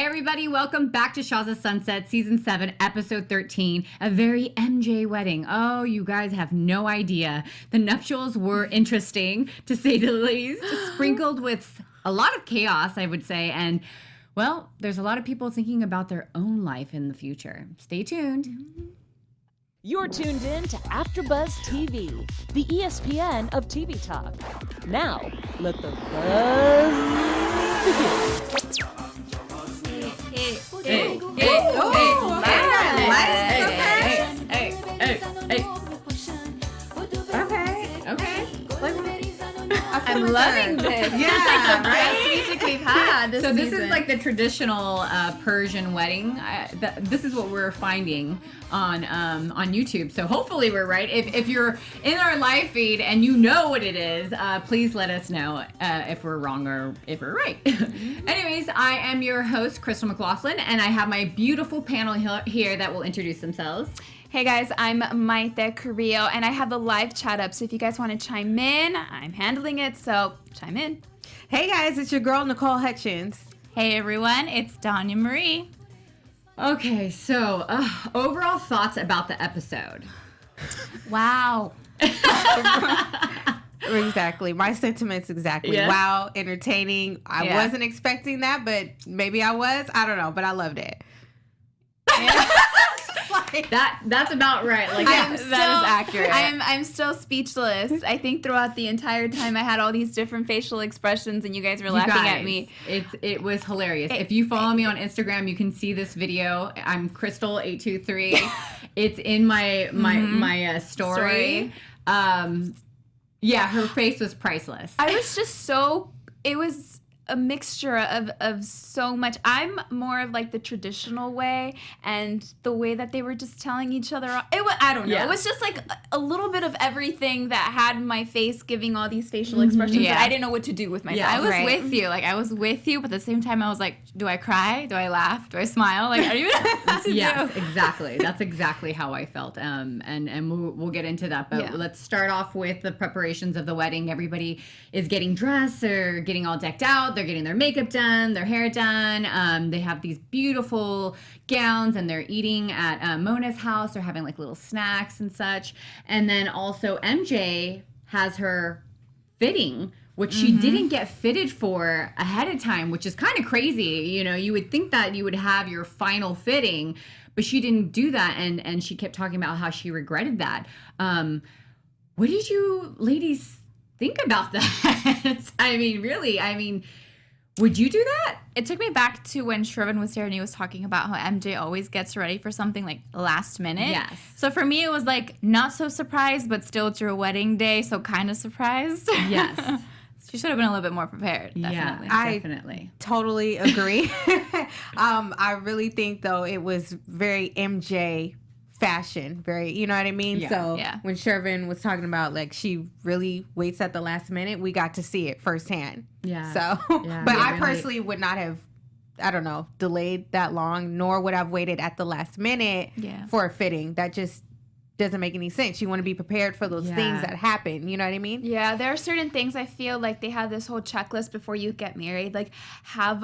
everybody. Welcome back to Shahs of Sunset, Season 7, Episode 13, a very MJ wedding. Oh, you guys have no idea. The nuptials were interesting, to say the least, sprinkled with a lot of chaos, I would say, and, well, there's a lot of people thinking about their own life in the future. Stay tuned. You're tuned in to AfterBuzz TV, the ESPN of TV talk. Now, let the buzz begin. I'm loving this. Yeah, right? Music we've had this So this season. is like the traditional Persian wedding. This is what we're finding on YouTube. So hopefully we're right. If you're in our live feed and you know what it is, please let us know if we're wrong or if we're right. Anyways, I am your host, Cristal McLaughlin, and I have my beautiful panel here that will introduce themselves. Hey guys, I'm Mayte Carrillo, and I have the live chat up, so if you guys want to chime in, I'm handling it, so chime in. Hey guys, it's your girl Nycole Hutchens. Hey everyone, it's Dania Marie. Okay, so overall thoughts about the episode. Wow. Exactly. My sentiments exactly. Yes. Wow, entertaining. I wasn't expecting that, but maybe I was. I don't know, but I loved it. That's about right. Like that is accurate. I'm still speechless. I think throughout the entire time I had all these different facial expressions, and you guys were laughing at me. It was hilarious. If you follow me on Instagram, you can see this video. I'm Cristal823. It's in my story. Yeah, her face was priceless. I was just it was a mixture of so much. I'm more of like the traditional way, and the way that they were just telling each other. I don't know. Yeah. It was just like a little bit of everything that had my face giving all these facial expressions that I didn't know what to do with myself. Yeah, I was with you. Like, I was with you, but at the same time, I was like, do I cry? Do I laugh? Do I smile? Like, I don't even know what to Yes, do. exactly. That's exactly how I felt. And we'll get into that. But let's start off with the preparations of the wedding. Everybody is getting dressed. They're getting all decked out. They're getting their makeup done, their hair done. They have these beautiful gowns, and they're eating at Mona's house. They're having like little snacks and such. And then also MJ has her fitting, which she didn't get fitted for ahead of time, which is kind of crazy. You know, you would think that you would have your final fitting, but she didn't do that. And she kept talking about how she regretted that. What did you ladies think about that? I mean, really, would you do that? It took me back to when Shervin was here and he was talking about how MJ always gets ready for something like last minute. Yes. So for me, it was like not so surprised, but still it's your wedding day, so kind of surprised. Yes. She should have been a little bit more prepared. Definitely. Yeah, definitely. Totally agree. I really think though it was very MJ fashion, very, you know what I mean? Yeah. So Yeah. when Shervin was talking about like she really waits at the last minute, we got to see it firsthand. Yeah. So, Yeah, but I really. personally would not have, I don't know, delayed that long, nor would I've waited at the last minute for a fitting. That just doesn't make any sense. You want to be prepared for those things that happen. You know what I mean? Yeah, there are certain things I feel like they have this whole checklist before you get married. Like have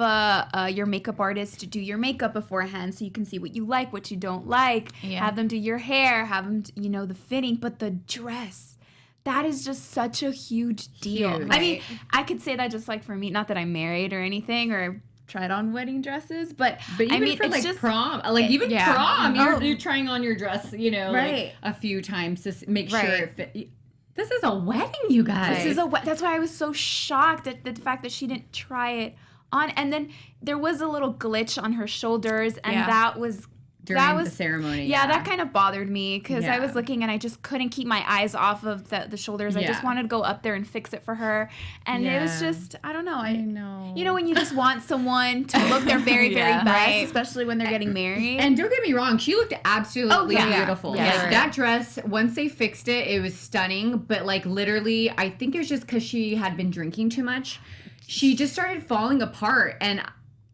your makeup artist do your makeup beforehand so you can see what you like, what you don't like. Yeah. Have them do your hair, have them, the fitting. But the dress, that is just such a huge deal. Huge. I mean, I could say that just like for me, not that I'm married or anything or tried on wedding dresses, but even I mean, for it's like just prom, like even yeah. prom, you're trying on your dress, Right. like a few times to make sure Right. it fit. This is a wedding, you guys. This is that's why I was so shocked at the fact that she didn't try it on. And then there was a little glitch on her shoulders, and that was during the ceremony. Yeah, that kind of bothered me because I Yeah. was looking and I just couldn't keep my eyes off of the shoulders. I just Yeah. wanted to go up there and fix it for her. And it was Yeah. just, I don't know. I know. You know when you just want someone to look their very, very Yeah. best, Right. especially when they're getting married. And don't get me wrong, she looked absolutely beautiful. Yeah. Like, Yeah. that dress, once they fixed it, it was stunning. But like literally, I think it was just because she had been drinking too much. She just started falling apart. And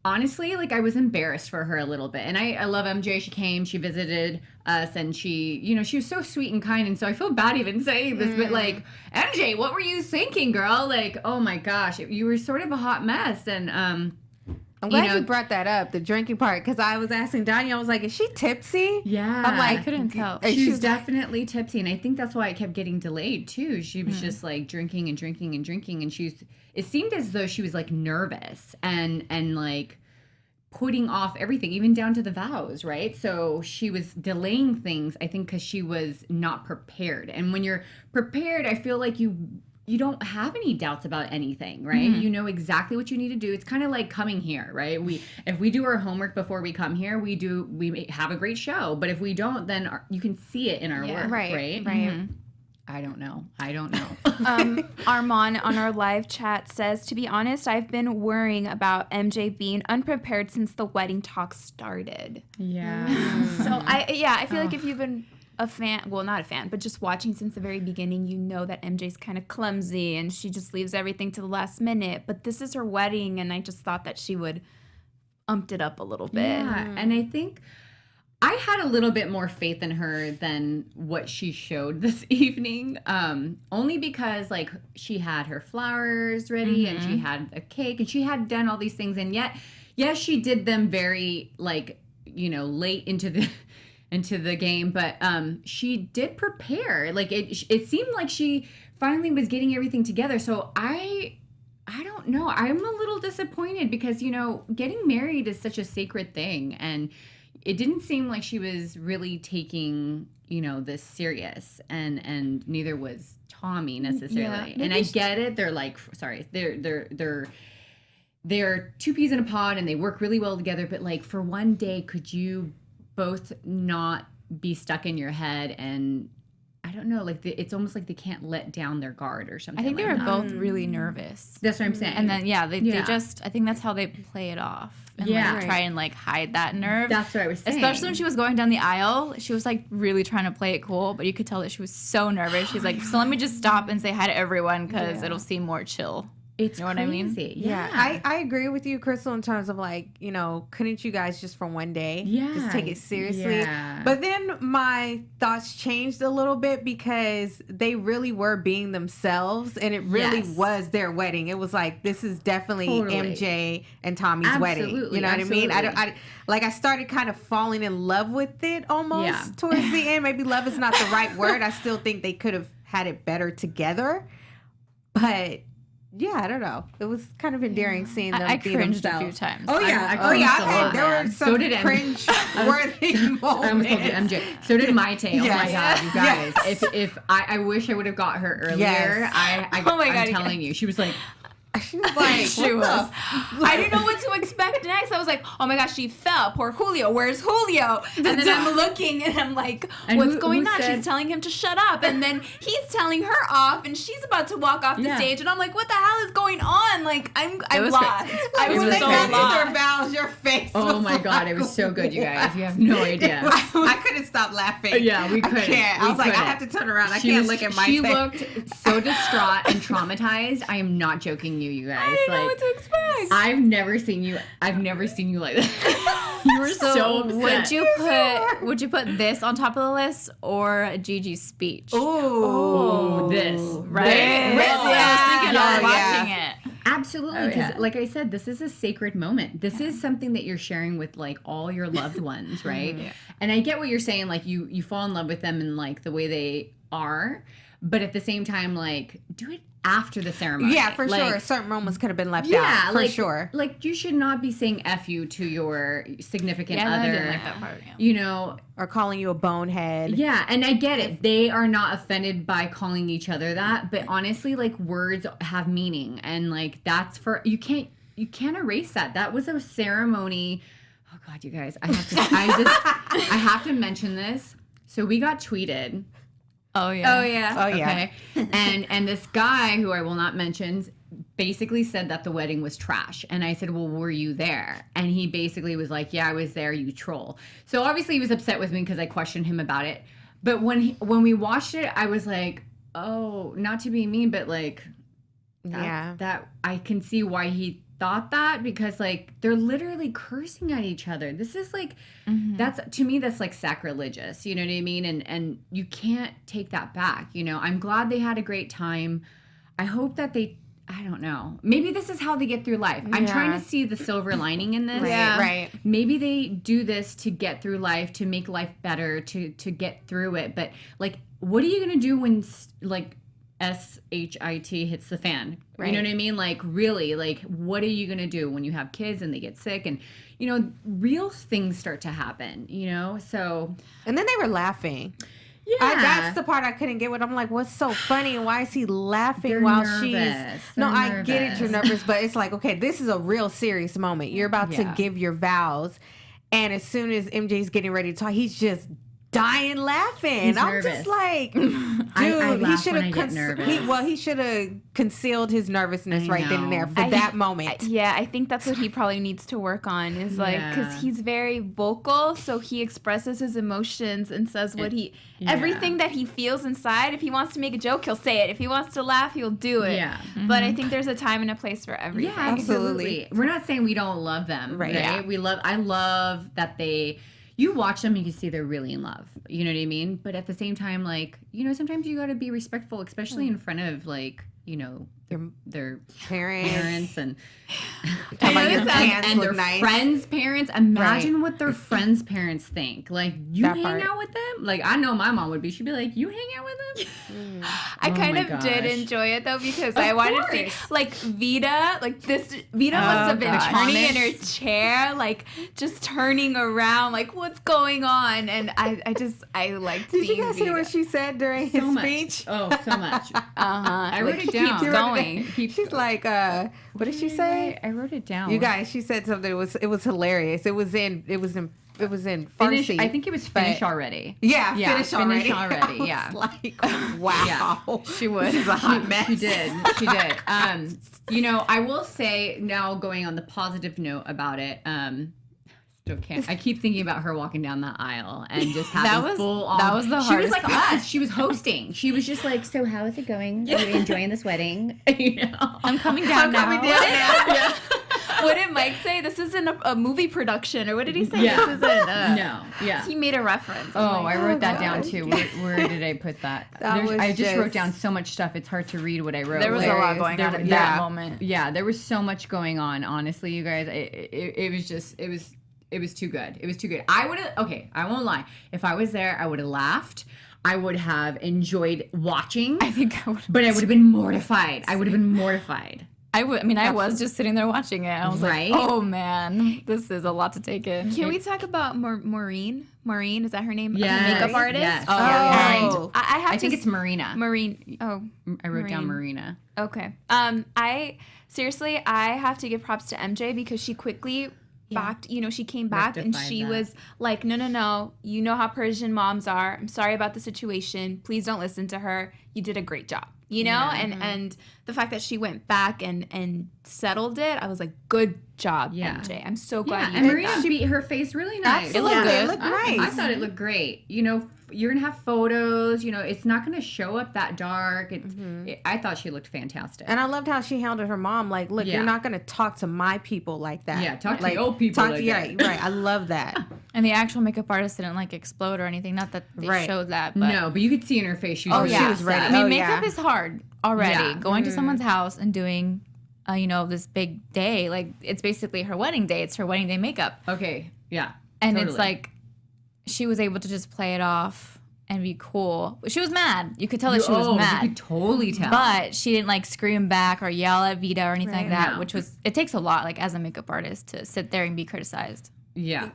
honestly, like I was embarrassed for her a little bit. And I love MJ. She came, she visited us, and she was so sweet and kind. And so I feel bad even saying this, but like, MJ, what were you thinking, girl? Like, oh my gosh, you were sort of a hot mess. And I'm glad you brought that up, the drinking part, because I was asking Dania, I was like, is she tipsy? Yeah. I'm like, I couldn't tell. She's definitely tipsy, and I think that's why it kept getting delayed, too. She was just, like, drinking and drinking and drinking, and it seemed as though she was, like, nervous and like, putting off everything, even down to the vows, right? So she was delaying things, I think, because she was not prepared. And when you're prepared, I feel like you don't have any doubts about anything, right? You know exactly what you need to do. It's kind of like coming here, right? If we do our homework before we come here, we have a great show. But if we don't, then you can see it in our work, right? Right. I don't know. Armand on our live chat says, to be honest, I've been worrying about MJ being unprepared since the wedding talk started. Yeah. So I feel like if you've been a fan, well, not a fan, but just watching since the very beginning, you know that MJ's kind of clumsy and she just leaves everything to the last minute. But this is her wedding, and I just thought that she would umped it up a little bit. Yeah, and I think I had a little bit more faith in her than what she showed this evening, only because, like, she had her flowers ready and she had a cake and she had done all these things, and yet, yes, she did them very, like, late into the game, but she did prepare. Like, it seemed like she finally was getting everything together. So I don't know. I'm a little disappointed because, getting married is such a sacred thing, and it didn't seem like she was really taking, this serious, and neither was Tommy necessarily. Yeah, and I get it. They're like, sorry, they're two peas in a pod and they work really well together. But, like, for one day, could you both not be stuck in your head? And I don't know, like, it's almost like they can't let down their guard or something. I think like they were that. both really nervous. That's what I'm saying. And then they just, I think that's how they play it off. And like try and like hide that nerve. That's what I was saying. Especially when she was going down the aisle, she was like really trying to play it cool, but you could tell that she was so nervous. She's like, so let me just stop and say hi to everyone because it'll seem more chill. It's you know crazy. What I mean? Yeah. I agree with you, Cristal, in terms of, like, couldn't you guys just for one day just take it seriously? Yeah. But then my thoughts changed a little bit because they really were being themselves, and it really was their wedding. It was like, this is definitely MJ and Tommy's wedding. You know what I mean? I started kind of falling in love with it almost towards the end. Maybe love is not the right word. I still think they could have had it better together. But yeah, I don't know. It was kind of endearing seeing them. I be cringed themselves. a few times. Oh yeah, there were some cringe-worthy moments. I almost called you MJ. So did Mayte. Oh my god, you guys! If I wish I would have got her earlier. Yes. I'm telling you, she was like. She was like, I didn't know what to expect next. I was like, oh my gosh, she fell. Poor Julio. Where's Julio? And then I'm looking and I'm like, what's going on? She's telling him to shut up. And then he's telling her off and she's about to walk off the stage. And I'm like, what the hell is going on? Like, I'm lost. I was so lost. Their vows, your face. Oh my god, it was so good, you guys. You have no idea. I couldn't stop laughing. Yeah, we couldn't. I can't. I was like, I have to turn around. I can't look at my face. She looked so distraught and traumatized. I am not joking you guys. I didn't know what to expect. I've never seen you like that. You were so upset. Would you put this on top of the list or Gigi's speech? Ooh, this. Right? I was watching it. Absolutely, because like I said, this is a sacred moment. This is something that you're sharing with, like, all your loved ones, right? And I get what you're saying, like, you fall in love with them and, like, the way they are, but at the same time, like, do it after the ceremony. Yeah, for sure. Certain moments could have been left out. For sure. Like, you should not be saying F you to your significant other. I didn't like that part. Or calling you a bonehead. Yeah, and I get it. They are not offended by calling each other that, but honestly, like, words have meaning, and, like, that's for you can't erase that. That was a ceremony. Oh god, you guys. I have to mention this. So we got tweeted. Oh yeah. Okay. And this guy who I will not mention basically said that the wedding was trash. And I said, well, were you there? And he basically was like, yeah, I was there, you troll. So obviously he was upset with me because I questioned him about it. But when we watched it, I was like, oh, not to be mean, but, like, that I can see why he thought that, because, like, they're literally cursing at each other. This is like, that's, to me, that's like sacrilegious, you know what I mean? And you can't take that back, I'm glad they had a great time. I hope that I don't know. Maybe this is how they get through life. I'm trying to see the silver lining in this. Right. Maybe they do this to get through life, to make life better, to get through it. But like, what are you gonna do when like SHIT hits the fan? Right. You know what I mean? Like, really, like, what are you gonna do when you have kids and they get sick and real things start to happen? So. And then they were laughing. Yeah, that's the part I couldn't get with. I'm like, what's so funny? And why is he laughing They're while nervous. I get it, you're nervous, but it's like, okay, this is a real serious moment. You're about to give your vows, and as soon as MJ's getting ready to talk, he's just dying laughing. He's I'm nervous. just like, dude, I he laugh should when I have get nervous. he should have concealed his nervousness I right then and there know. for that moment. I think that's what he probably needs to work on is like, because he's very vocal, so he expresses his emotions and says what everything that he feels inside. If he wants to make a joke, he'll say it. If he wants to laugh, he'll do it. Yeah. But I think there's a time and a place for everything. Yeah, absolutely. We're not saying we don't love them, right? Yeah. I love that you watch them and you can see they're really in love. You know what I mean? But at the same time, like, sometimes you got to be respectful, especially in front of, like, their parents and their friends' parents. Imagine what their friends' parents think. Like, you hang out with them? Like, I know my mom would be. She'd be like, you hang out with them? I kind of did enjoy it, though, because I wanted to see, like, Vida, Vida must have been turning in her chair, like, just turning around, like, what's going on? And I liked seeing Did you guys hear what she said during his speech? Oh, so much. I wrote it down. Keep going. She's like, what did she say? I wrote it down. You guys, she said something. It was hilarious. It was in Farsi. I think it was Finish Already. Yeah, Finish Already. Yeah. Like, wow. Yeah. She was. This is a hot mess. She did. I will say now, going on the positive note about it, still can't. I keep thinking about her walking down the aisle and just having full on. That was the hardest. She was like us. She was hosting. She was just like, so how is it going? Are you enjoying this wedding? I'm coming down now. Yeah. What did Mike say? This isn't a movie production, or what did he say? Yeah. This isn't. No. Yeah. He made a reference. I wrote that down too. Where did I put that? I just wrote down so much stuff. It's hard to read what I wrote. There was a lot going on in that moment. Yeah, there was so much going on. Honestly, you guys, it was too good. It was too good. I won't lie. If I was there, I would have laughed. I would have enjoyed watching. I think I would. But I would have been mortified. I was just sitting there watching it. I was like, oh man, this is a lot to take in. Can we talk about Maureen? Maureen, is that her name? Yes. The makeup artist? Yes. Oh. I think it's Marina. Maureen. Oh. I wrote down Marina. Okay. I have to give props to MJ because she quickly backed, she came back and she was like, no, you know how Persian moms are. I'm sorry about the situation. Please don't listen to her. You did a great job. And the fact that she went back and settled it, I was like, good job, MJ. I'm so glad you did Marina beat her face really nice. It looked good. It looked nice. I thought it looked great. You're going to have photos. It's not going to show up that dark. I thought she looked fantastic. And I loved how she handled her mom. Like, look, you're not going to talk to my people like that. Yeah, talk to the old people like that. Right. I love that. And the actual makeup artist didn't explode or anything. Not that they showed that. But no, but you could see in her face she was she was ready. I mean, makeup is hard already. Yeah. Going to someone's house and doing, this big day. Like, it's basically her wedding day. It's her wedding day makeup. Okay, yeah. And it's like, she was able to just play it off and be cool. She was mad. You could tell that she was mad. You could totally tell. But she didn't scream back or yell at Vida or anything like that, which was, it takes a lot as a makeup artist to sit there and be criticized. Yeah.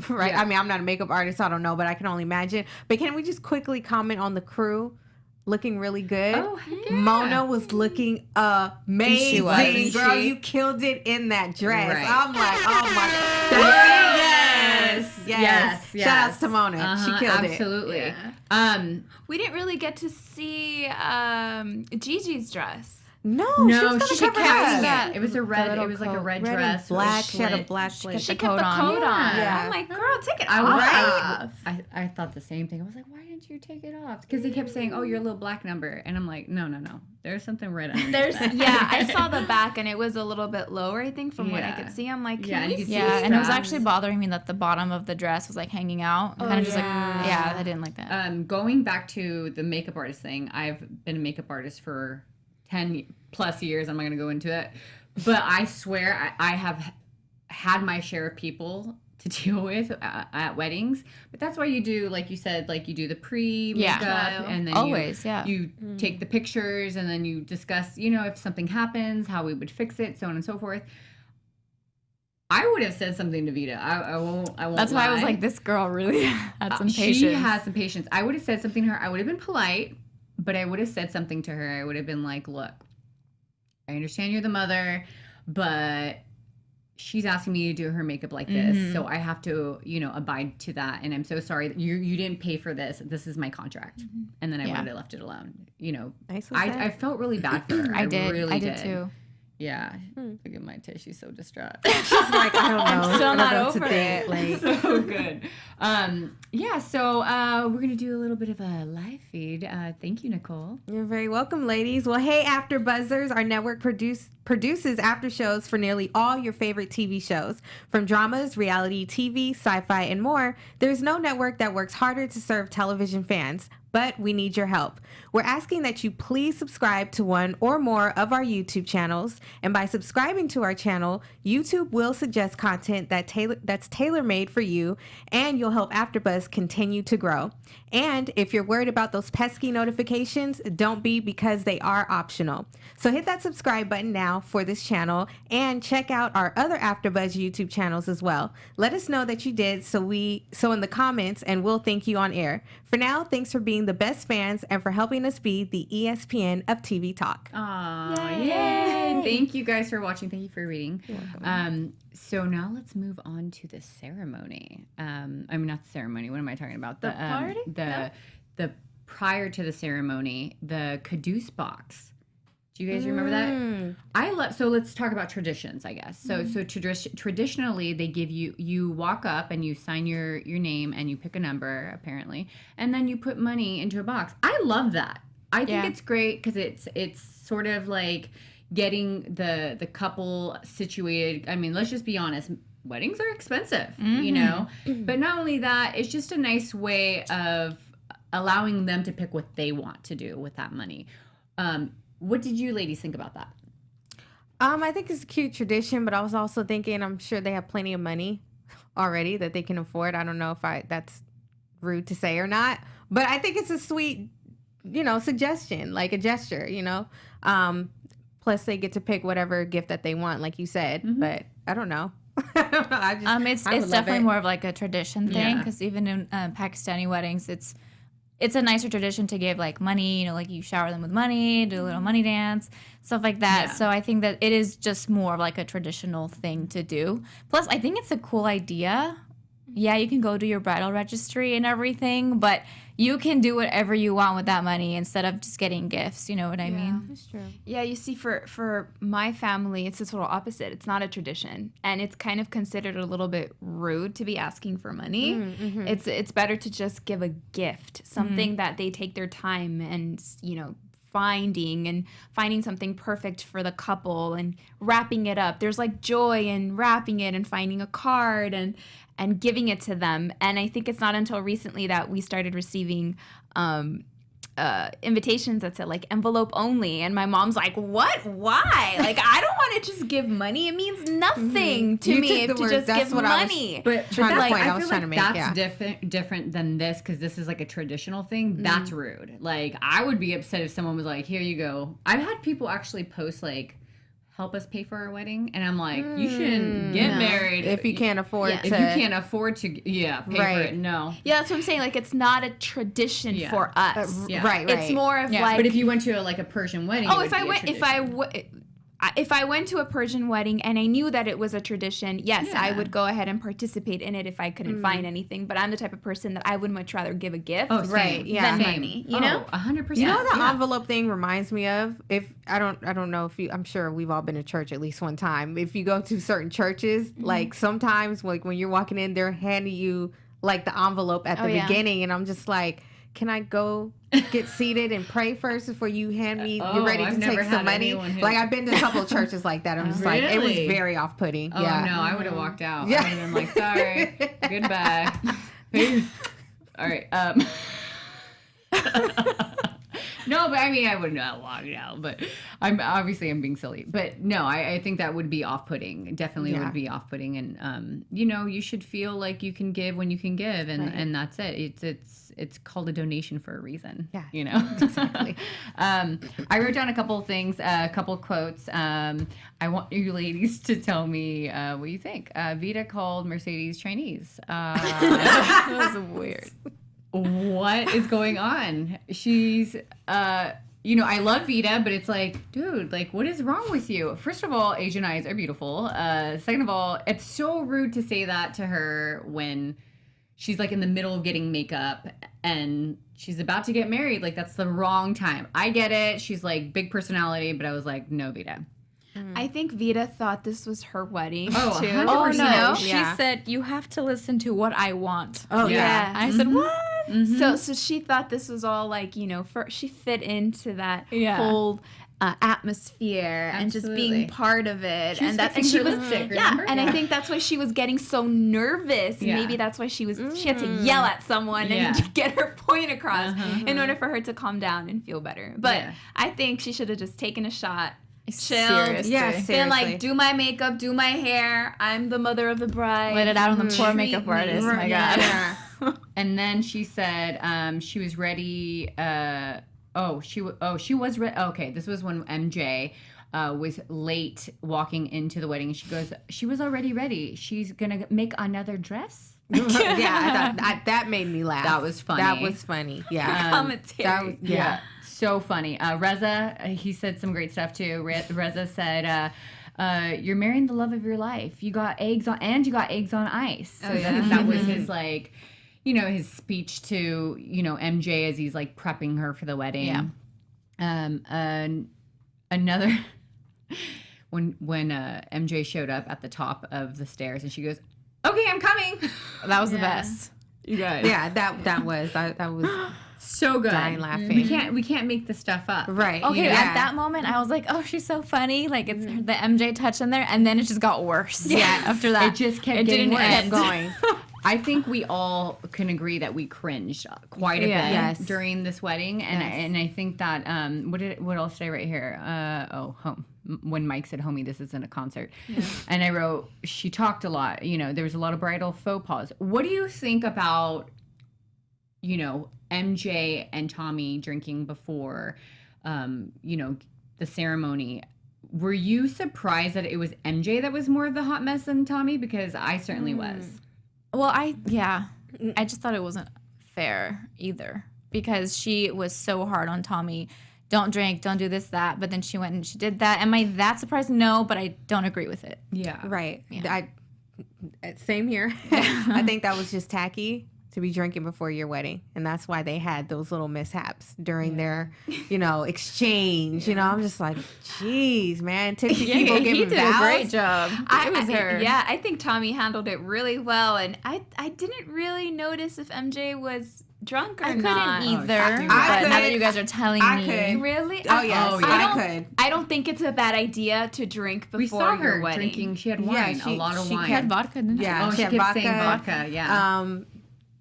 Right. Yeah. I mean, I'm not a makeup artist, so I don't know, but I can only imagine. But can we just quickly comment on the crew? Looking really good. Oh, yeah. Mona was looking amazing. She was. Girl, you killed it in that dress. Right. I'm like, oh my God. Yes. Shout out to Mona. She killed it. Absolutely. Yeah. We didn't really get to see Gigi's dress. No, she kept that. It was a red. It was like a red dress. Black. She had a black slit. She kept the coat on. Yeah. I'm like, girl, take it off. I thought the same thing. I was like, why didn't you take it off? Because they kept saying, oh, you're a little black number, and I'm like, no. There's something red underneath that. Yeah, I saw the back, and it was a little bit lower, I think, from what I could see. I'm like, and it was actually bothering me that the bottom of the dress was hanging out. Kind of just I didn't like that. Going back to the makeup artist thing, I've been a makeup artist for plus years. I'm not going to go into it. But I swear I have had my share of people to deal with at weddings. But that's why you do, like you said, like you do the pre-makeup and then you take the pictures and then you discuss, you know, if something happens, how we would fix it, so on and so forth. I would have said something to Vita. I won't That's why I was like, this girl really had some patience. She has some patience. I would have said something to her. I would have been polite, but I would have said something to her. I would have been like, look, I understand you're the mother, but she's asking me to do her makeup like this. So I have to, you know, abide to that. And I'm so sorry that you didn't pay for this. This is my contract. And then I would have left it alone. You know, I felt really bad for her. I did too. Yeah. Look at Mayte. She's so distraught. She's like, I don't know. I'm still not over it. Like, so good. So we're going to do a little bit of a live feed. Thank you, Nycole. You're very welcome, ladies. Well, hey, AfterBuzzers. Our network produces after shows for nearly all your favorite TV shows. From dramas, reality TV, sci-fi, and more, there's no network that works harder to serve television fans. But we need your help. We're asking that you please subscribe to one or more of our YouTube channels. And by subscribing to our channel, YouTube will suggest content that's tailor-made for you, and you'll help AfterBuzz continue to grow. And if you're worried about those pesky notifications, don't be, because they are optional. So hit that subscribe button now for this channel and check out our other AfterBuzz YouTube channels as well. Let us know that you did so in the comments, and we'll thank you on air. For now, thanks for being the best fans and for helping us be the ESPN of TV Talk. Aww, yay! Thank you guys for watching. Thank you for reading. So now let's move on to the ceremony. I mean, not the ceremony. What am I talking about? The party? The prior to the ceremony, the caduce box. Do you guys remember that? So let's talk about traditions, I guess. So traditionally, they give you walk up and you sign your name and you pick a number, apparently, and then you put money into a box. I love that. I think it's great because it's sort of like getting the couple situated. I mean, let's just be honest. Weddings are expensive, you know? But not only that, it's just a nice way of allowing them to pick what they want to do with that money. What did you ladies think about that? I think it's a cute tradition, but I was also thinking I'm sure they have plenty of money already that they can afford. I don't know if that's rude to say or not, but I think it's a sweet, you know, suggestion, like a gesture, you know. Plus they get to pick whatever gift that they want, like you said, but I don't know. It's definitely more of like a tradition thing, because even in Pakistani weddings, it's a nicer tradition to give like money, you know, like you shower them with money, do a little money dance, stuff like that. So I think that it is just more of like a traditional thing to do. Plus, I think it's a cool idea. Yeah, you can go to your bridal registry and everything, but you can do whatever you want with that money instead of just getting gifts. You know what I mean? That's true. Yeah, you see, for my family, it's the total opposite. It's not a tradition, and it's kind of considered a little bit rude to be asking for money. It's better to just give a gift, something that they take their time and, you know, finding something perfect for the couple and wrapping it up. There's like joy in wrapping it and finding a card and giving it to them. And I think it's not until recently that we started receiving invitations that said like envelope only, and my mom's like, what? Why? Like, I don't want to just give money. It means nothing to me to just give money. But I feel like that's different than this, because this is like a traditional thing. That's rude. Like, I would be upset if someone was like, here you go. I've had people actually post like, help us pay for our wedding, and I'm like, you shouldn't get married if you can't afford to. If you can't afford to pay for it, no. Yeah, that's what I'm saying. Like, it's not a tradition for us. Right. It's more of like. But if you went to a Persian wedding, if I went to a Persian wedding and I knew that it was a tradition, yes, I would go ahead and participate in it if I couldn't find anything. But I'm the type of person that I would much rather give a gift than money. You know, 100%. You know what the envelope thing reminds me of? If I don't know if you. I'm sure we've all been to church at least one time. If you go to certain churches, like sometimes, like when you're walking in, they're handing you like the envelope at the beginning, and I'm just like, can I go get seated and pray first before you hand me? You're ready to take some money. Like, I've been to a couple of churches like that. I'm just like, it was very off-putting. Oh no, I would have walked out. I would have been like, sorry, goodbye, peace. All right. No, but I mean, I wouldn't walk now, but I'm being silly. But no, I think that would be off-putting. Definitely would be off-putting. And, you should feel like you can give when you can give. And that's it. It's called a donation for a reason. Yeah. Exactly. I wrote down a couple of things, a couple of quotes. I want you ladies to tell me what you think. Vita called Mercedes Chinese. That was weird. What is going on? She's, I love Vita, but it's like, dude, like, what is wrong with you? First of all, Asian eyes are beautiful. Second of all, it's so rude to say that to her when she's like in the middle of getting makeup and she's about to get married. Like, that's the wrong time. I get it. She's like big personality, but I was like, no, Vita. I think Vita thought this was her wedding too. 100%. Oh no, She she said you have to listen to what I want. Oh yeah. I said what? So she thought this was all like, she fit into that whole atmosphere and just being part of it. And she was remember? And I think that's why she was getting so nervous. Yeah. Maybe that's why she had to yell at someone and get her point across in order for her to calm down and feel better. But I think she should have just taken a shot. Chilled, been like, do my makeup, do my hair. I'm the mother of the bride. Let it out on the poor makeup artist. My God. Yeah. And then she said she was ready. She was ready. Okay, this was when MJ was late walking into the wedding. She goes, she was already ready. She's gonna make another dress. Yeah, that made me laugh. That was funny. That was funny. Yeah. Commentary. Yeah. So funny. Reza, he said some great stuff too. Reza said, "You're marrying the love of your life. You got eggs on ice." So that was his like, his speech to MJ as he's like prepping her for the wedding. Yeah. Another when MJ showed up at the top of the stairs and she goes, "Okay, I'm coming." That was the best. You guys. Yeah, that was so good. Dying laughing. We can't make this stuff up. Right. Okay, at that moment, I was like, oh, she's so funny. Like, it's the MJ touch in there. And then it just got worse. Yeah. After that. It just kept getting worse. Kept going. I think we all can agree that we cringed quite a bit during this wedding. And I think that, what else did I write here? Home. When Mike said, homie, this isn't a concert. Yeah. And I wrote, she talked a lot. There was a lot of bridal faux pas. What do you think about, MJ and Tommy drinking before, the ceremony? Were you surprised that it was MJ that was more of the hot mess than Tommy? Because I certainly was. Well, I just thought it wasn't fair either because she was so hard on Tommy. Don't drink, don't do this, that. But then she went and she did that. Am I that surprised? No, but I don't agree with it. Yeah. Right. Yeah. Same here. I think that was just tacky to be drinking before your wedding. And that's why they had those little mishaps during their, exchange. I'm just like, geez, man. Tipsy people giving vows. He did a great job. It was her. Yeah, I think Tommy handled it really well. And I didn't really notice if MJ was drunk or not. I couldn't either. I but could. now that you guys are telling me. Could. Really? Oh, yes. I could. I don't think it's a bad idea to drink before we saw her your wedding. Drinking. She had wine, a lot of wine. She had vodka, didn't she? Yeah, she had kept vodka. saying vodka. Yeah.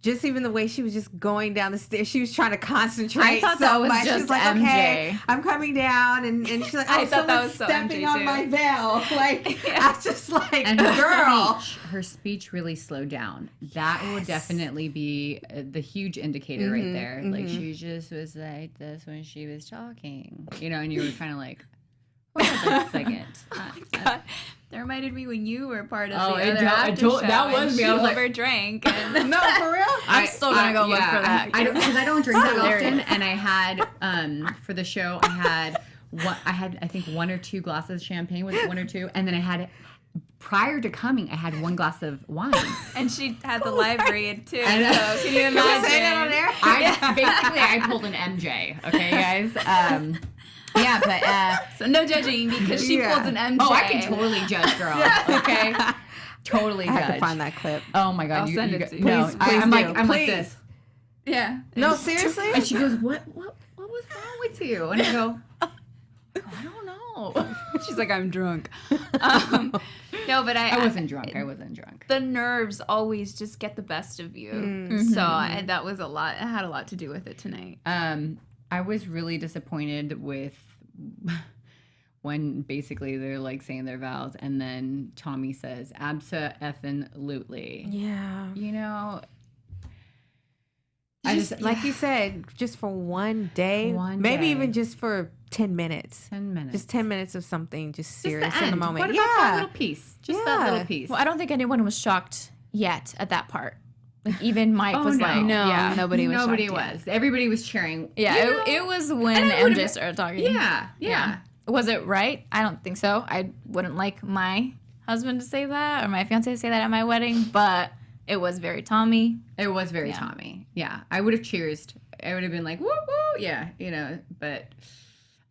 Just even the way she was just going down the stairs, she was trying to concentrate. I thought so that was much. just She's like, MJ. Okay, I'm coming down, and she's like, I thought that was so stepping MJ on too. my veil. Like, I was just like, and girl. her speech really slowed down. That would definitely be the huge indicator right there. Like, she just was like this when she was talking, and you were kind of like, wait a second. God. That reminded me when you were part of the it other after show. That was me. She I was like, overdrank. And No, for real? I'm still going to go look for that. Because I don't drink that often. And I had, for the show, I had, I think 1 or 2 glasses of champagne. Was it 1 or 2? And then I had, prior to coming, I had 1 glass of wine. And she had the live read too. So can you imagine? Can we say that on air? Basically, I pulled an MJ. Okay, guys? Yeah, but so no judging because she pulled an MJ. Oh, I can totally judge, girl. Okay, totally judge. I have to find that clip. Oh my God, I'll send it to you. No, Please I'm do. like Please. this. Yeah. No, seriously? And she goes, "What was wrong with you?" And I go, "I don't know." She's like, "I'm drunk." No, but I wasn't drunk. I wasn't drunk. The nerves always just get the best of you. So that was a lot. It had a lot to do with it tonight. I was really disappointed with when basically they're like saying their vows and then Tommy says abso-effing-lutely. Yeah. You know, like you said, just for one day, maybe even just for 10 minutes. 10 minutes. Just 10 minutes of something just serious the in the moment. What about that little piece? Just that little piece. Well, I don't think anyone was shocked yet at that part. Like, even Mike was like, no, yeah. nobody was. Nobody was. Everybody was cheering. Yeah, it was when MJ started talking. Yeah. Was it right? I don't think so. I wouldn't like my husband to say that or my fiance to say that at my wedding, but it was very Tommy. It was very Tommy. Yeah. I would have cheersed. I would have been like, woo, woo. Yeah, you know, but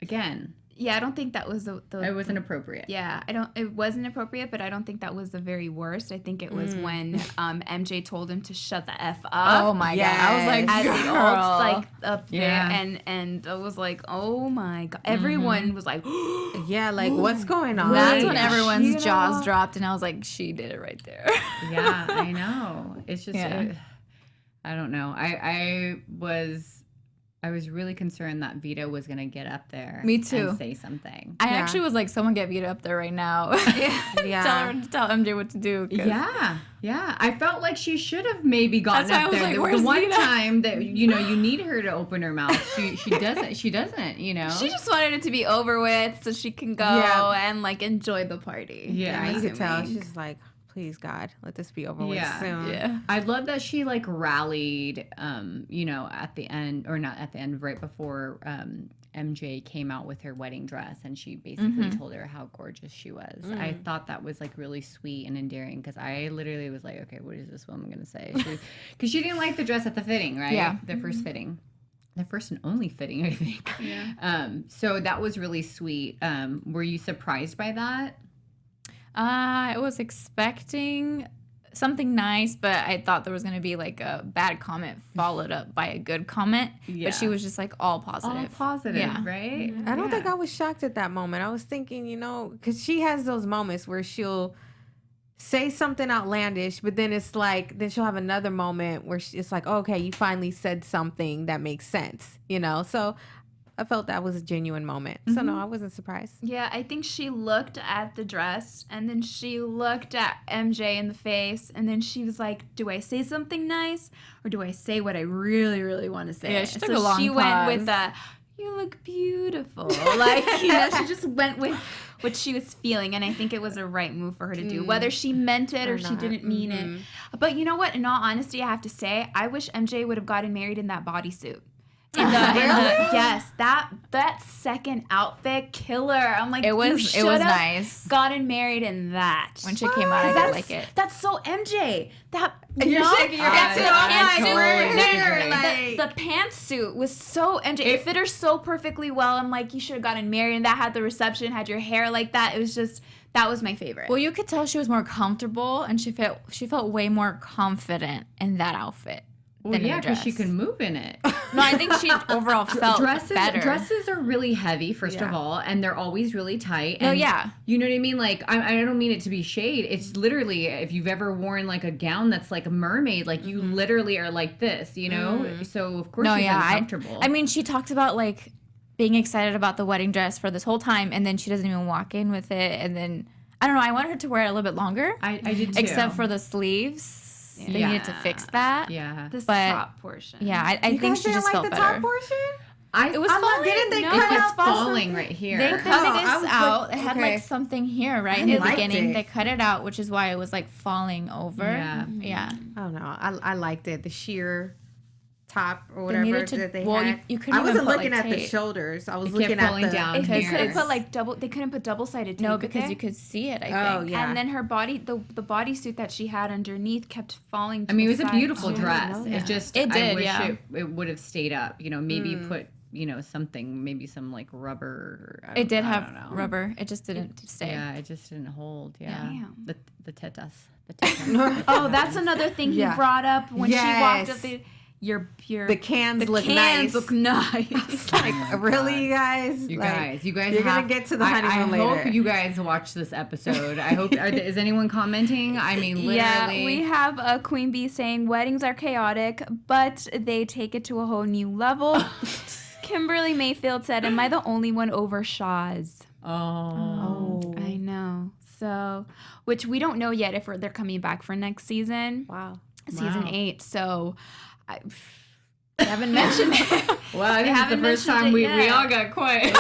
again. Yeah, I don't think that was the it wasn't appropriate. Yeah, it wasn't appropriate, but I don't think that was the very worst. I think it was when MJ told him to shut the F up. Oh my God. I was like, as the girl. old, like up there, and I was like, oh my God. Everyone was like, yeah, like what's going on? That's when everyone's jaws dropped, and I was like, she did it right there. Yeah, I know. It's just, I don't know. I was really concerned that Vito was going to get up there. Me too. And say something. I actually was like, someone get Vito up there right now. Tell MJ what to do. Yeah. I felt like she should have maybe gotten up there. Like, the one time that, you know, you need her to open her mouth. She doesn't, you know. She just wanted it to be over with so she can go and like enjoy the party. Yeah, you could tell. She's like, please God, let this be over with soon. Yeah. I love that she like rallied, you know, at the end, or not at the end, right before MJ came out with her wedding dress, and she basically told her how gorgeous she was. I thought that was like really sweet and endearing, because I literally was like, okay, what is this woman gonna say? Because she didn't like the dress at the fitting, right? Yeah. The first fitting. The first and only fitting, I think. Yeah. So that was really sweet. Were you surprised by that? I was expecting something nice, but I thought there was going to be like a bad comment followed up by a good comment. Yeah. But she was just like all positive. All positive, right? I don't think I was shocked at that moment. I was thinking, you know, because she has those moments where she'll say something outlandish, but then it's like, then she'll have another moment where it's like, oh, okay, you finally said something that makes sense, you know? So I felt that was a genuine moment. So no, I wasn't surprised. Yeah, I think she looked at the dress, and then she looked at MJ in the face, and then she was like, do I say something nice, or do I say what I really, really want to say? Yeah, she took a long pause. Went with the, you look beautiful. Like, you know, she just went with what she was feeling, and I think it was a right move for her to do, whether she meant it or she didn't mean it. But you know what? In all honesty, I have to say, I wish MJ would have gotten married in that bodysuit. Yes, that second outfit, killer. I'm like, it was nice. Gotten married in that when she came out. I didn't like it. That's so MJ. That you're shaking your head. The pantsuit was so MJ. It fit her so perfectly well. I'm like, you should have gotten married, and that had the reception, had your hair like that. It was just. That was my favorite. Well, you could tell she was more comfortable, and she felt way more confident in that outfit. Well, yeah, because she could move in it. No, I think she overall felt better. Dresses are really heavy, first of all, and they're always really tight. And yeah. You know what I mean? Like, I don't mean it to be shade. It's literally, if you've ever worn, like, a gown that's like a mermaid, like, you literally are like this, you know? So, of course, she's uncomfortable. I mean, she talks about, like, being excited about the wedding dress for this whole time, and then she doesn't even walk in with it, and then, I don't know, I want her to wear it a little bit longer. I did, too. Except for the sleeves. They needed to fix that. Yeah. This top portion. Yeah, I think she just felt better. Top portion? It was falling. Didn't they cut it was falling right here. They cut this out. It had like something here, right, in the beginning. They cut it out, which is why it was like falling over. Yeah. Oh no, I liked it. The sheer top or whatever that they had. You couldn't. I wasn't looking at the shoulders. I was looking at the down. They could put like double. They couldn't put double-sided tape. No, because you could see it. I think. Oh yeah. And then her body, the bodysuit that she had underneath kept falling. I mean, it was a beautiful dress. It just. It did. I wish it would have stayed up. You know, maybe put. You know, something, maybe some like rubber. It did have rubber. It just didn't stay. Yeah, it just didn't hold. Yeah. The tetas. Oh, that's another thing he brought up when she walked up the. The cans look nice. Look nice. Like, really, you guys? You guys, you're gonna get to the honeymoon later. I hope you guys watch this episode. I hope. Is anyone commenting? I mean, literally. Yeah, we have a Queen Bee saying weddings are chaotic, but they take it to a whole new level. Kimberly Mayfield said, "Am I the only one over Shahs?" Oh. I know. So, which we don't know yet if they're coming back for next season. Wow. Season 8. So, I haven't mentioned it. Well, I think it's the first time we all got quiet.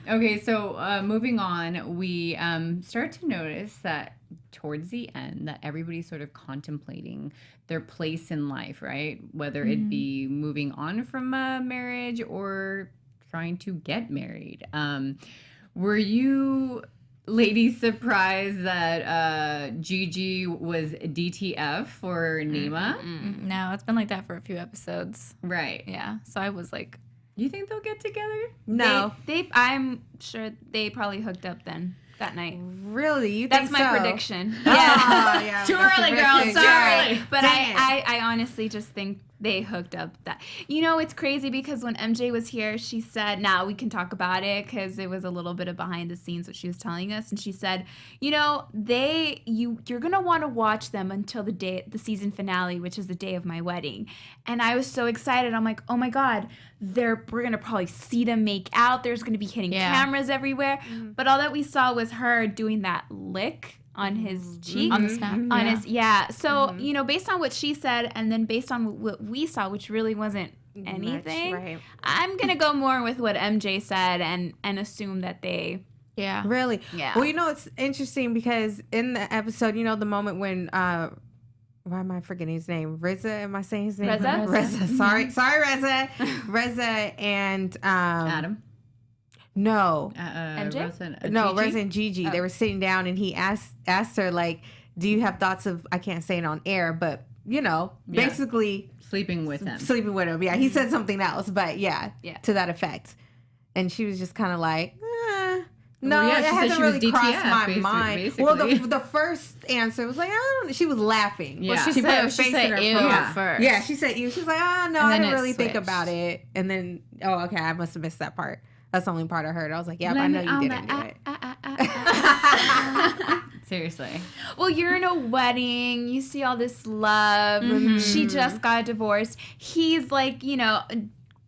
Okay, so moving on, we start to notice that towards the end that everybody's sort of contemplating their place in life, right? Whether it be moving on from a marriage or trying to get married. Were you ladies surprised that Gigi was DTF for Nima? No, it's been like that for a few episodes. Right. Yeah. So I was like, You think they'll get together? No. I'm sure they probably hooked up then that night. Really? You That's think my so? prediction. Yeah. Too early, girl. Prediction. Sorry. But Dang it. I honestly just think they hooked up that. You know, it's crazy because when MJ was here, she said, now we can talk about it because it was a little bit of behind the scenes what she was telling us. And she said, you know, you're going to want to watch them until the season finale, which is the day of my wedding. And I was so excited. I'm like, oh my God, we're going to probably see them make out. There's going to be hitting cameras everywhere. But all that we saw was her doing that lick on his cheek. on the snap. On his, So, you know, based on what she said and then based on what we saw, which really wasn't anything, right. I'm going to go more with what MJ said and assume that they... Yeah. Really? Yeah. Well, you know, it's interesting because in the episode, you know, the moment when, why am I forgetting his name? Reza, am I saying his name? Reza? Reza. Sorry, Reza. Reza and... Adam? No. MJ? Reza and Gigi. They were sitting down and he asked her, like, do you have thoughts of, I can't say it on air, but, you know, basically... Sleeping with him. Sleeping with him. Yeah, he said something else, but yeah, to that effect. And she was just kind of like, no, Well, yeah, it she said hasn't she was really crossed DTF, my mind. basically. Well, the first answer was like, I don't know. She was laughing. Yeah. She put her said, face in her ew phone. first. Yeah, she said ew. She's like, oh, no, And I then didn't it really think switched. about it. And then, oh, okay, I must have missed that part. That's the only part I heard. I was like, yeah, I know you didn't do it. Seriously. Well, you're in a wedding. You see all this love. She just got divorced. He's like, you know...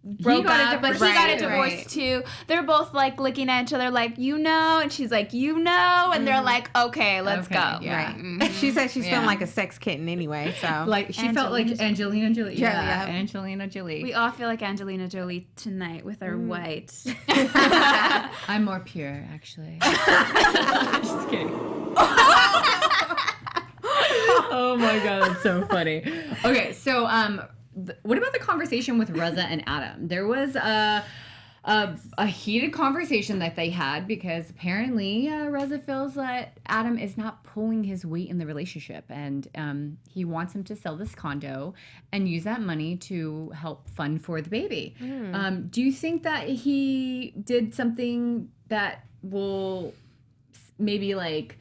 broke up, but he got a divorce too. They're both like looking at each other like, you know, and she's like, you know, and they're like, okay, let's go. Yeah. Right. She said she's feeling like a sex kitten anyway, so. Like, she felt like Angelina Jolie. Yeah. Angelina Jolie. We all feel like Angelina Jolie tonight with our white. I'm more pure, actually. Just kidding. Oh my God, that's so funny. Okay, so, what about the conversation with Reza and Adam? There was a heated conversation that they had because apparently Reza feels that Adam is not pulling his weight in the relationship, and he wants him to sell this condo and use that money to help fund for the baby. Do you think that he did something that will maybe like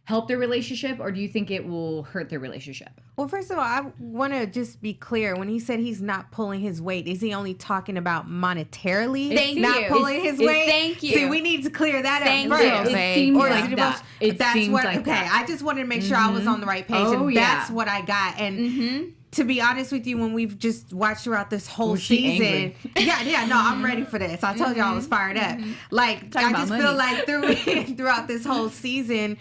help their relationship, or do you think it will hurt their relationship? Well, first of all, I want to just be clear. When he said he's not pulling his weight, is he only talking about monetarily? Thank not you. pulling his weight? Thank you. See, we need to clear that Thank up you. first. It seems Or is like it that. It that's seems what, like okay, that. I just wanted to make sure I was on the right page. Oh, and yeah. that's what I got. And to be honest with you, when we've just watched throughout this whole Was she season, angry? no, I'm ready for this. I told you I was fired up. Like, Talking I about just money. feel like throughout this whole season,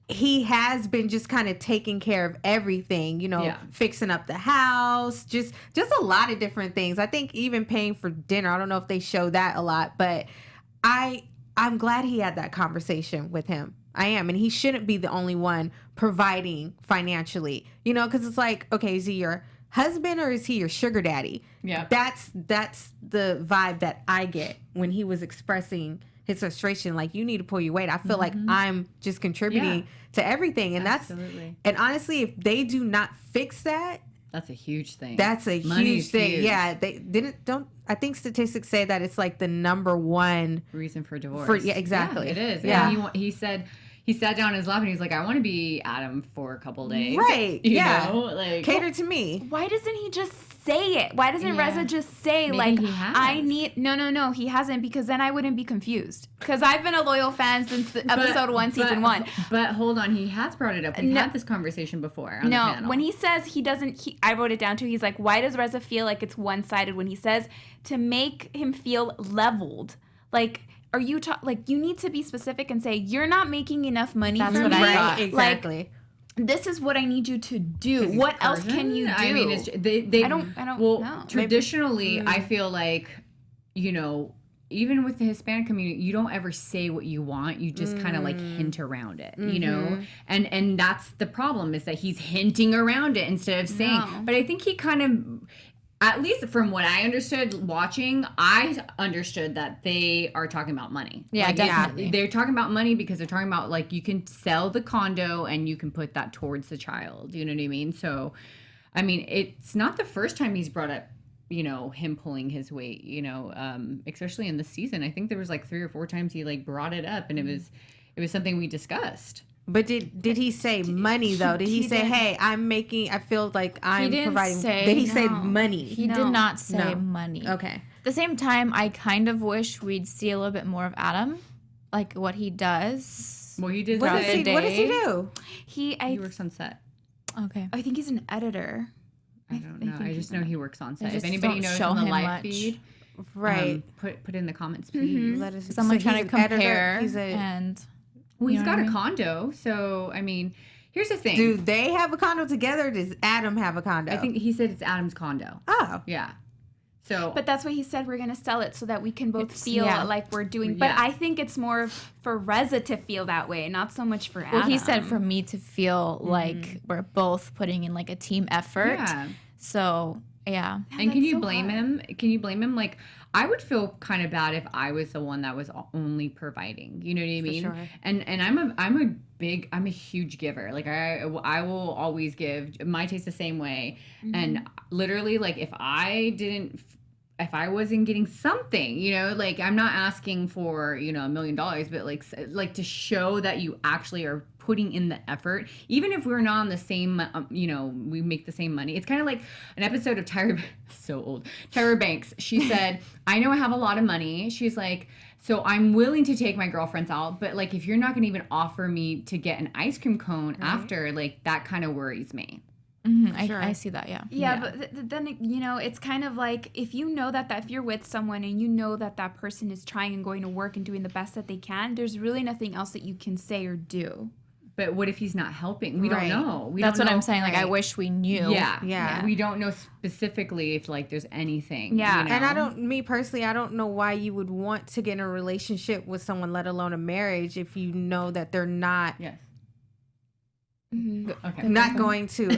he has been just kind of taking care of everything, you know, fixing up the house, just a lot of different things. I think even paying for dinner. I don't know if they show that a lot, but I'm glad he had that conversation with him. I am. And he shouldn't be the only one providing financially, you know, because it's like, okay, is he your husband or is he your sugar daddy? Yeah. That's the vibe that I get when he was expressing his frustration. Like, you need to pull your weight. I feel like I'm just contributing to everything. And Absolutely. and honestly, if they do not fix that, That's a huge thing. that's a Money's huge thing. huge. Yeah. I think statistics say that it's like the number one reason for divorce. exactly. Yeah, it is. Yeah. And he said, he sat down in his lap and he's like, I want to be Adam for a couple days. Right. You know? Like, cater to me. Why doesn't he just say it? Why doesn't Reza just say, Maybe like, he has. I need... No, he hasn't, because then I wouldn't be confused. Because I've been a loyal fan since episode 1, season 1. But hold on, he has brought it up. We've had this conversation before on the panel. When he says he doesn't... I wrote it down too. He's like, why does Reza feel like it's one-sided when he says to make him feel leveled? Like... Are you like, you need to be specific and say, you're not making enough money for me. Right, exactly. Like, this is what I need you to do. What else can you do? I mean, I don't know. Traditionally, I feel like, you know, even with the Hispanic community, you don't ever say what you want. You just kind of like hint around it, you know? And that's the problem, is that he's hinting around it instead of saying. No. But I think he kind of... At least from what I understood watching, I understood that they are talking about money. Yeah, like, definitely. They're talking about money because they're talking about, like, you can sell the condo and you can put that towards the child. You know what I mean? So, I mean, it's not the first time he's brought up, you know, him pulling his weight, you know, especially in the season. I think there was like 3 or 4 times he, like, brought it up, and it was something we discussed. But did he say money though? Did he say, "Hey, I feel like I'm providing"? Did he say money? He did not say money. Okay. At the same time, I kind of wish we'd see a little bit more of Adam, like what he does. Well, he did. What does he do? He works on set. Okay. I think he's an editor. I don't know. I just know he works on set. If just anybody don't knows show on the him live much. feed, Right. Put in the comments, please. Let us. Because I'm like trying to compare and. Well, he's got a condo, so I mean, here's the thing. Do they have a condo together? Or does Adam have a condo? I think he said it's Adam's condo. Oh, yeah. So, but that's what he said. We're gonna sell it so that we can both feel like we're doing. But I think it's more for Reza to feel that way, not so much for Adam. Well, he said for me to feel like we're both putting in like a team effort. Yeah. So yeah. And can you blame him? Can you blame him? Like, I would feel kind of bad if I was the one that was only providing. You know what I mean? For sure. And I'm a huge giver. Like, I will always give. Mayte's the same way. And literally, like, if I wasn't getting something, you know, like, I'm not asking for, you know, $1 million, but like to show that you actually are putting in the effort, even if we're not on the same, you know, we make the same money. It's kind of like an episode of Tyra Banks. She said, I know I have a lot of money. She's like, so I'm willing to take my girlfriends out, but like, if you're not going to even offer me to get an ice cream cone after, like, that kind of worries me. Mm-hmm. Sure. I see that, yeah. But then, you know, it's kind of like, if you know that if you're with someone and you know that person is trying and going to work and doing the best that they can, there's really nothing else that you can say or do. But what if he's not helping? We don't know. That's what I'm saying. Like, I wish we knew. Yeah. We don't know specifically if, like, there's anything. Yeah. You know? And I don't know why you would want to get in a relationship with someone, let alone a marriage, if you know that they're not. Yes. Okay. Not going to.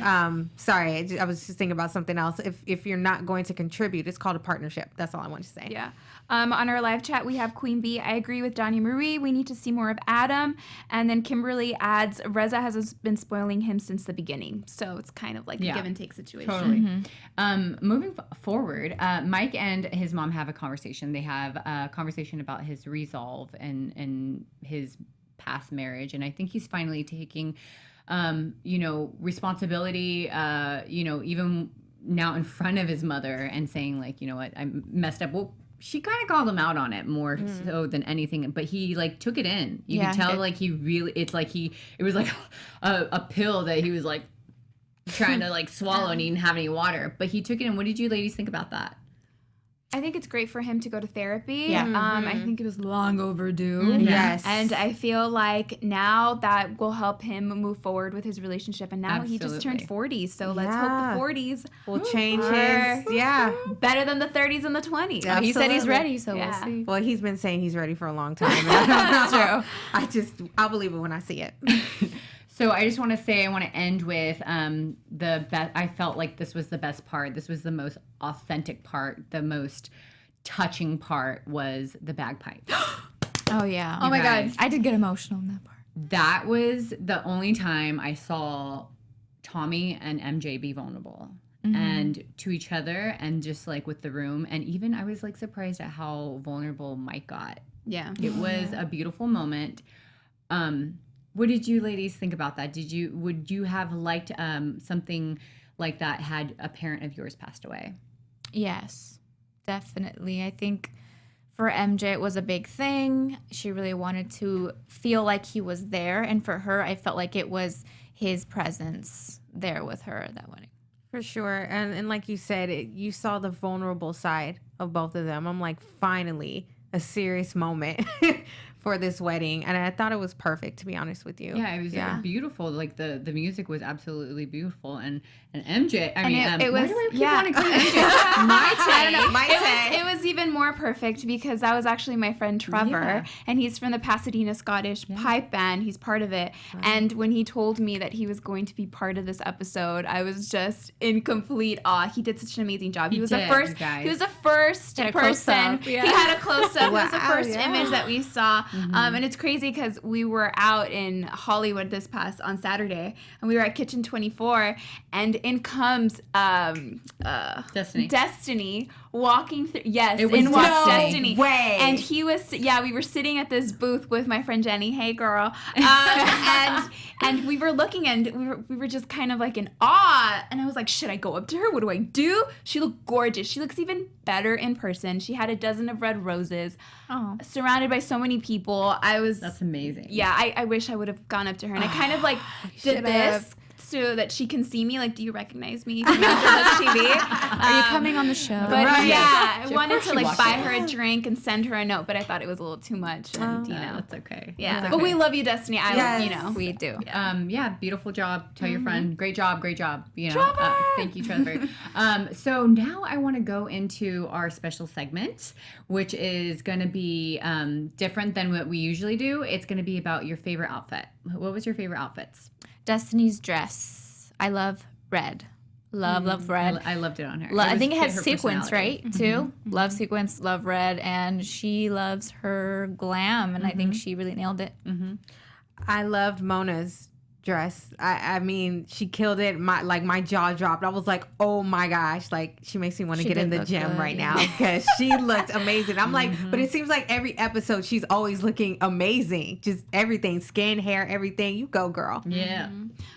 Sorry, I was just thinking about something else. If you're not going to contribute, it's called a partnership. That's all I want to say. Yeah. On our live chat, we have Queen Bee. I agree with Dania Marie. We need to see more of Adam. And then Kimberly adds, Reza has been spoiling him since the beginning. So it's kind of like a give and take situation. Totally. Moving forward, Mike and his mom have a conversation. They have a conversation about his resolve and his past marriage. And I think he's finally taking, you know, responsibility, you know, even now in front of his mother and saying, like, you know what, I messed up. Well, she kind of called him out on it more so than anything, but he, like, took it in. You can tell, like, he really, it's like it was like a pill that he was, like, trying to, like, swallow and he didn't have any water, but he took it in. What did you ladies think about that? I think it's great for him to go to therapy. Yeah. I think it was long overdue. Yes. And I feel like now that will help him move forward with his relationship. And now he just turned 40. So let's hope the 40s will change his, better than the 30s and the 20s. He said he's ready, so we'll see. Well, he's been saying he's ready for a long time. That's true. I'll believe it when I see it. So I just want to say, I want to end with I felt like this was the best part. This was the most authentic part. The most touching part was the bagpipe. Oh, yeah. Oh, my God. I did get emotional in that part. That was the only time I saw Tommy and MJ be vulnerable. And to each other and just, like, with the room. And even I was, like, surprised at how vulnerable Mike got. Yeah. It was a beautiful moment. What did you ladies think about that? Would you have liked something like that had a parent of yours passed away? Yes, definitely. I think for MJ, it was a big thing. She really wanted to feel like he was there. And for her, I felt like it was his presence there with her at that wedding. For sure. And like you said, you saw the vulnerable side of both of them. I'm like, finally, a serious moment for this wedding. And I thought it was perfect, to be honest with you. Yeah, it was beautiful. Like the music was absolutely beautiful. And MJ, I mean, it was, why do I keep wanting to call MJ? Mayte. It was even more perfect because that was actually my friend Trevor, and he's from the Pasadena Scottish Pipe Band. He's part of it. Right. And when he told me that he was going to be part of this episode, I was just in complete awe. He did such an amazing job. He was the first person. He had a close-up. Wow, it was the first image that we saw. And it's crazy because we were out in Hollywood on Saturday, and we were at Kitchen 24, and in comes Destiny walking through. Yes, it was Destiny. Way. And he was. We were sitting at this booth with my friend Jenny. Hey, girl. And we were looking, and we were just kind of like in awe. And I was like, should I go up to her? What do I do? She looked gorgeous. She looks even better in person. She had a dozen of red roses, surrounded by so many people. That's amazing. Yeah, I wish I would have gone up to her, and I kind of like did this so that she can see me. Like, do you recognize me from AfterBuzz TV? Are you coming on the show? But I wanted to like buy her a drink and send her a note, but I thought it was a little too much. And that's okay. Yeah, that's but okay. we love you, Destiny. We do. Beautiful job. Tell your friend, great job. Thank you, Trevor. So now I want to go into our special segment, which is going to be different than what we usually do. It's going to be about your favorite outfit. What was your favorite outfits? Destiny's dress. I love red. Love red. I loved it on her. I think it had sequins, right? Too. Love sequins, love red, and she loves her glam, and I think she really nailed it. I loved Mona's dress. I mean, she killed it. My jaw dropped. I was like, oh my gosh, like she makes me want to get in the gym right now because she looked amazing. I'm like, but it seems like every episode she's always looking amazing. Just everything, skin, hair, everything. You go, girl. Yeah.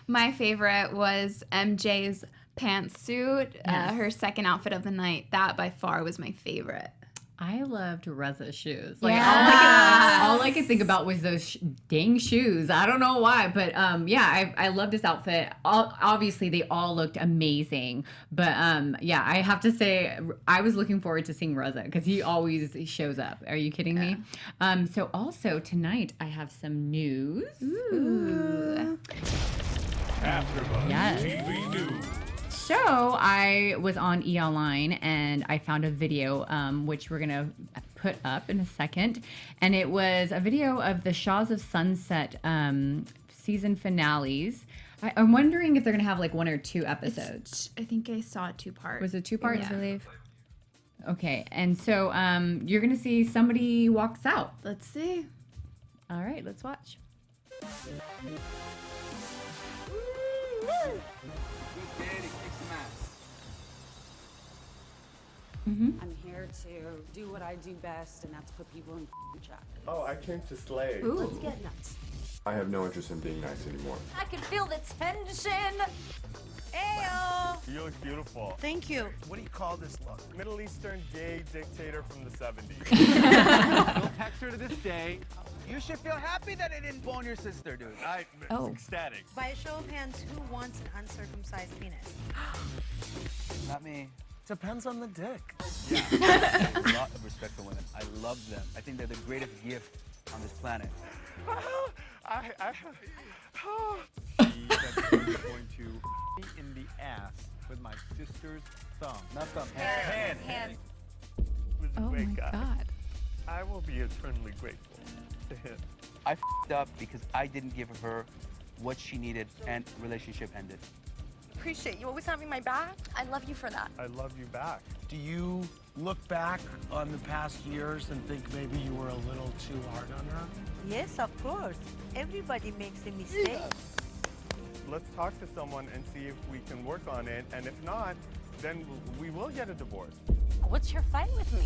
My favorite was MJ's pantsuit, her second outfit of the night. That by far was my favorite. I loved Reza's shoes. Like all I could think about was those dang shoes. I don't know why, but I loved his outfit. Obviously, they all looked amazing. But I have to say, I was looking forward to seeing Reza because he always shows up. Are you kidding me? So also tonight, I have some news. Ooh. AfterBuzz TV News. So I was on E! Online and I found a video, which we're going to put up in a second. And it was a video of the Shahs of Sunset season finales. I'm wondering if they're going to have like 1 or 2 episodes. I think I saw 2 parts. Was it 2 parts? Yeah. I believe. Okay. And so you're going to see somebody walks out. Let's see. All right, let's watch. I'm here to do what I do best, and that's put people in check. Oh, I came to slay. Ooh. Let's get nuts. I have no interest in being nice anymore. I can feel the tension. Ayo! You look beautiful. Thank you. What do you call this look? Middle Eastern gay dictator from the 70s. Still text her to this day. You should feel happy that I didn't bone your sister, dude. Ecstatic. By a show of hands, who wants an uncircumcised penis? Not me. Depends on the dick. Yeah. I have a lot of respect for women. I love them. I think they're the greatest gift on this planet. That's going to be in the ass with my sister's thumb. Not thumb. Hand. Oh my God. I will be eternally grateful to him. I f***ed up because I didn't give her what she needed and relationship ended. Appreciate you always having my back. I love you for that. I love you back. Do you look back on the past years and think maybe you were a little too hard on her? Yes, of course. Everybody makes a mistake. Let's talk to someone and see if we can work on it, and if not, then we will get a divorce. What's your fight with me?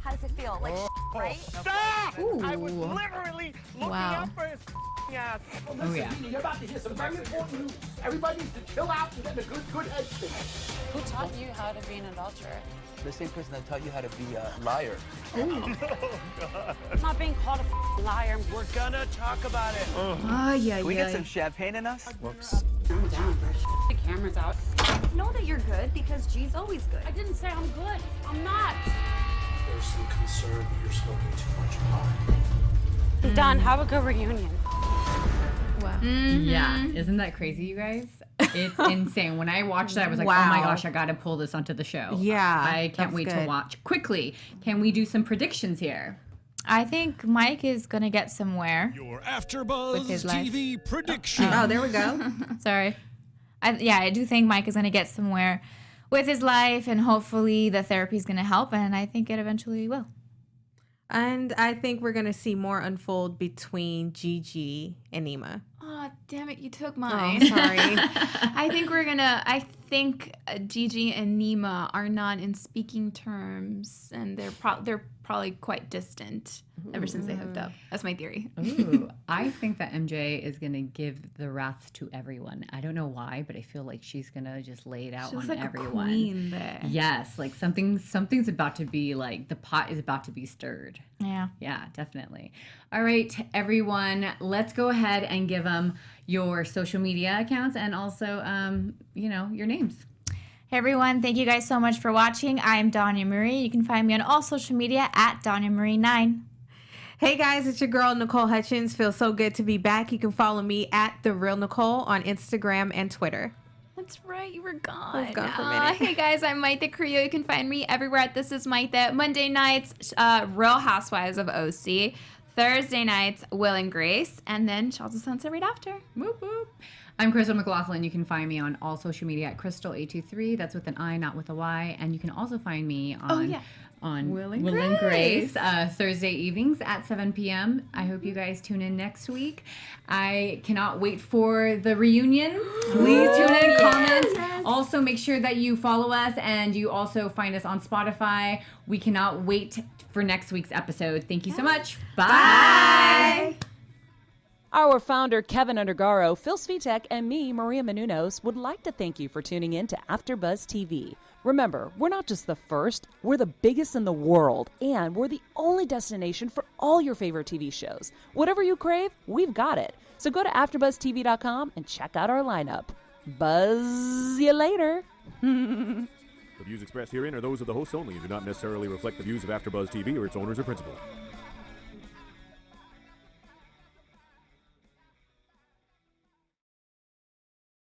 How does it feel? Like right? Stop! Ooh. I was literally looking out for his ass. Well, listen, Dina, you're about to hear some very important news. Everybody needs to chill out and get in a good headspace. Who taught you how to be an adulterer? The same person that taught you how to be a liar. Oh, God. I'm not being called a liar. We're gonna talk about it. Can we get some champagne in us? Whoops. Calm down, Bruce. The camera's out. Know that you're good because G's always good. I didn't say I'm good. I'm not. There's some concern that you're smoking too much pot. Done. Have a good reunion. Wow. Yeah, isn't that crazy, you guys? It's insane. When I watched that, I was like, oh my gosh, I got to pull this onto the show. Yeah, I can't wait to watch. Quickly, can we do some predictions here? I think Mike is going to get somewhere. Your AfterBuzz TV prediction. Oh, there we go. Sorry. I do think Mike is going to get somewhere with his life, and hopefully the therapy is going to help, and I think it eventually will. And I think we're going to see more unfold between Gigi and Nima. Oh, damn it, you took mine. Oh, sorry. I think Gigi and Nima are not in speaking terms, and they're probably quite distant ever since they hooked up. That's my theory. Ooh, I think that MJ is going to give the wrath to everyone. I don't know why, but I feel like she's going to just lay it out She's on like everyone. A queen there. Yes, like something's about to be like, the pot is about to be stirred. Yeah. Yeah, definitely. All right, everyone, let's go ahead and give them your social media accounts and also, your names. Hey everyone, thank you guys so much for watching. I am Dania Marie. You can find me on all social media at Dania Marie 9. Hey guys, it's your girl Nycole Hutchens. Feels so good to be back. You can follow me at The Real Nycole on Instagram and Twitter. That's right, you were gone. I was gone for a minute. Hey guys, I'm Mayte Carrillo. You can find me everywhere at This Is Mayte. Monday nights, Real Housewives of OC. Thursday nights, Will and Grace. And then Shahs of Sunset right after. Whoop, whoop. I'm Cristal McLaughlin. You can find me on all social media at Cristal823. That's with an I, not with a Y. And you can also find me on Will and Grace. Thursday evenings at 7 p.m. I hope you guys tune in next week. I cannot wait for the reunion. Please tune in, comment. Yes. Also, make sure that you follow us and you also find us on Spotify. We cannot wait for next week's episode. Thank you so much. Bye. Our founder, Keven Undergaro, Phil Svitek, and me, Maria Menounos, would like to thank you for tuning in to AfterBuzz TV. Remember, we're not just the first, we're the biggest in the world, and we're the only destination for all your favorite TV shows. Whatever you crave, we've got it. So go to AfterBuzzTV.com and check out our lineup. Buzz you later. The views expressed herein are those of the hosts only and do not necessarily reflect the views of AfterBuzz TV or its owners or principals.